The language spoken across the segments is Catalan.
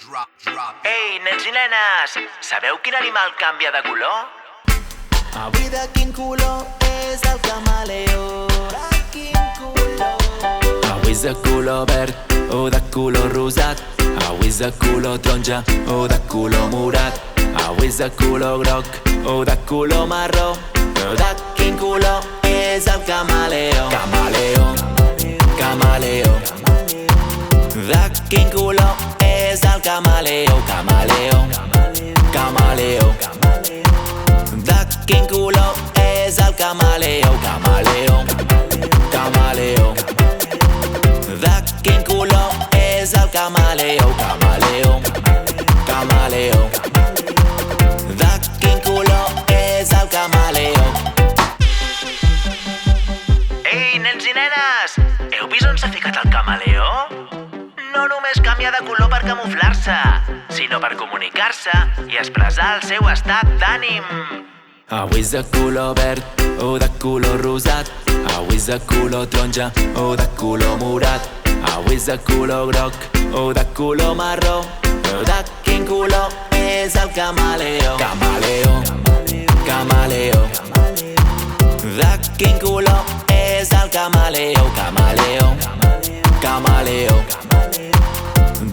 Ei, nens i nenes, sabeu quin animal canvia de color? Avui de quin color és el camaleó? De quin color? Avui és de color verd o de color rosat. Avui és de color taronja o de color morat. Avui és de color groc o de color marró. Però de quin color és el camaleó? Camaleó, camaleó. De quin color és el camaleó? Camaleó, camaleó. De quin color és el camaleó? Camaleó, camaleó. De quin color és el camaleó? Camaleó, camaleó. De quin color és el camaleó? Ei, nens i nenes, heu vist on s'ha ficat el camaleó? No només canvia de color per camuflar-se, sinó per comunicar-se i expressar el seu estat d'ànim. Avui és de color verd o de color rosat. Avui és de color taronja o de color morat. Avui és de color groc o de color marró. Però de quin color és el camaleó? Camaleó, camaleó. De quin color és el camaleó? Camaleó, camaleó.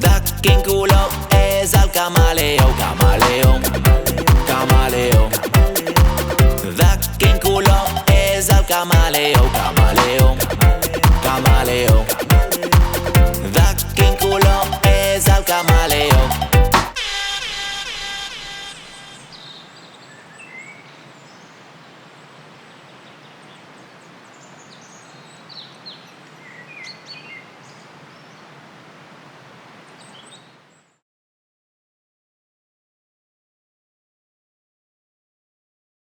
De quin color és el camaleó? Camaleó, camaleó. De quin color és el camaleó? Camaleó, camaleó. De quin color és el camaleó?